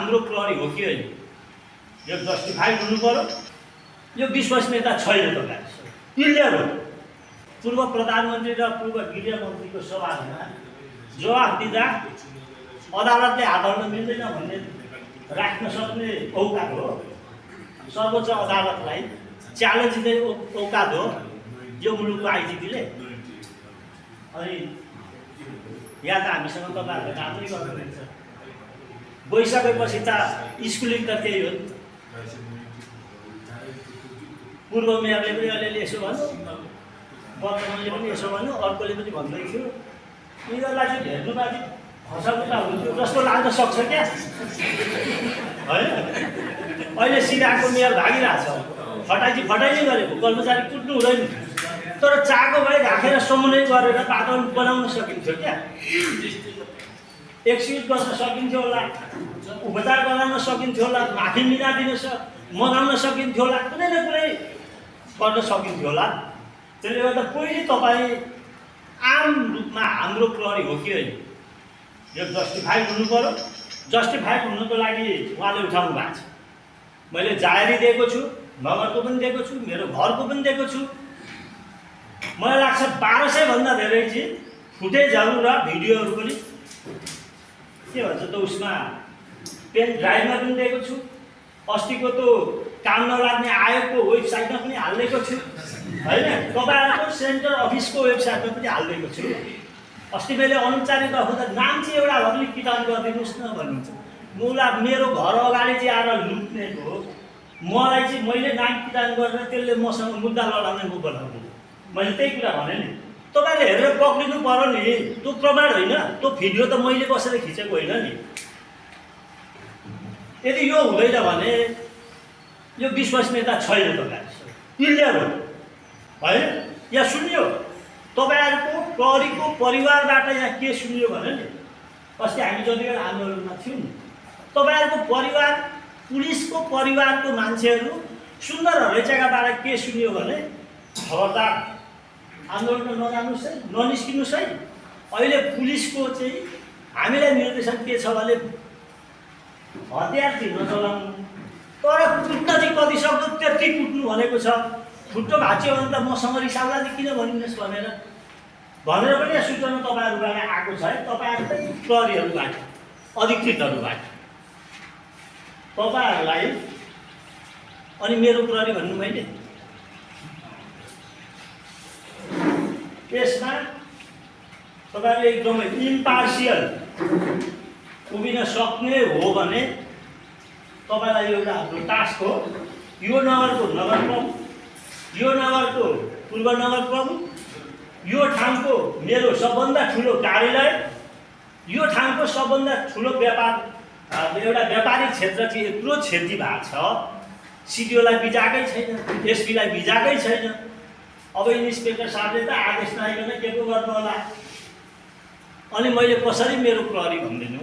हाम्रो प्रहरी हो कि होइन यो जस्टिफाइड हुनु पर्यो। यो विश्वसनीयता छैन तपाईहरुको, क्लियर हो। पूर्व प्रधानमन्त्री र पूर्व गृहमन्त्रीको सवालमा जवाफ दिँदा अदालतले हात हाल्न मिल्दैन भन्ने राख्न सक्ने औकात हो। सर्वोच्च अदालतलाई च्यालेन्ज दिने औकात हो यो मुलुकको आइजिपीले। अनि यहाँ त हामीसँग तपाईँहरूले काम पनि गर्नुहुन्छ। गइसकेपछि त स्कुलिङ त त्यही हो। पूर्व मेयरले पनि अलिअलि यसो भन्नु, वर्तमानले पनि यसो भन्नु, अर्कोले पनि भन्दै थियो। यिनीहरूलाई चाहिँ हेर्नुमाथि हँसाउटा हुन्थ्यो जस्तो लाग्न सक्छ क्या, होइन? अहिले सिराको मेयर भागिरहेछ, फटाइजी फटाइजी गरेको, कर्मचारी कुट्नु हुँदैन। तर चाको भए राखेर समन्वय गरेर बाटो बनाउन सकिन्थ्यो क्या। एक्सक्युज गर्न सकिन्थ्यो होला, उपचार गराउन सकिन्थ्यो होला, माफी मिलाइदिन मगाउन सकिन्थ्यो होला, कुनै न कुनै गर्न सकिन्थ्यो होला। त्यसले गर्दा पहिले तपाईँ आम रूपमा हाम्रो प्रहरी हो कि होइन यो जस्टिफाइड हुनु पर्यो। जस्टिफाइड हुनुको लागि उहाँले उठाउनु भएको छ। मैले जाहेरी दिएको छु, नगरको पनि दिएको छु, मेरो घरको पनि दिएको छु। मलाई लाग्छ 1200 भन्दा धेरै चाहिँ फुटेजहरू र भिडियोहरू पनि के भन्छ त उसमा पेन ड्राइभमा पनि दिएको छु। अस्तिको त्यो काम नलाग्ने आयोगको वेबसाइटमा पनि हालिदिएको छु, होइन? तपाईँहरूको सेन्ट्रल अफिसको वेबसाइटमा पनि हालिदिएको छु। अस्ति मैले अनौपचारिक दर्ता नाम चाहिँ एउटा भए पनि किटान गरिदिनुहोस् न भन्नुहुन्छ। मलाई मेरो घर अगाडि चाहिँ आएर लुट्नेको मलाई चाहिँ मैले नाम किटान गरेर त्यसले मसँग मुद्दा लडाउने म बनाउनु, मैले त्यही कुरा भने नि। तपाईँले हेरेर पक्रिनु पर्यो नि, त्यो प्रमाण होइन, त्यो भिडियो त मैले बसेर खिचेको होइन नि। यदि यो हुँदैन भने यो विश्वसनीयता छैन तपाईँहरूको, क्लियर हो, होइन? यहाँ सुनियो तपाईँहरूको प्रहरीको परिवारबाट यहाँ के सुनियो भने नि, अस्ति हामी जतिखेर आन्दोलनमा थियौँ नि, तपाईँहरूको परिवार, पुलिसको परिवारको मान्छेहरू सुन्दर हरेचेकाबाट के सुनियो भने खबरदार आन्दोलनमा नजानुहोस् है, ननिस्किनुहोस् है। अहिले पुलिसको चाहिँ हामीलाई निर्देशन के छ भने हतियार चाहिँ नचलाउनु, तर कुट्न चाहिँ कति सक्दो त्यति कुट्नु भनेको छ। खुट्टो भाँच्यो भने त मसँग रिसाउला चाहिँ किन भनिनुहोस् भनेर पनि सूचना तपाईँहरूबाट आएको छ है, तपाईँहरूकै प्रहरीहरूबाट, अधिकृतहरूबाट तपाईँहरूलाई। अनि मेरो प्रहरी भन्नु मैले यसमा तपाईँले एकदमै इम्पार्सियल उभिन सक्ने हो भने तपाईँलाई एउटा हाम्रो टास्क हो। यो नगरको नगर प्रमुख, यो नगरको पूर्व नगर प्रमुख, यो ठाउँको मेरो सबभन्दा ठुलो कार्यालय, यो ठाउँको सबभन्दा ठुलो व्यापार एउटा व्यापारिक क्षेत्र चाहिँ यत्रो क्षति भएको छ। सिडिओलाई बिजाकै छैन, एसपीलाई बिजाकै छैन। अब इन्सपेक्टर साहबले त आदेश नआइकन के पो गर्नु होला। अनि मैले कसरी मेरो प्रहरी भन्दिनु?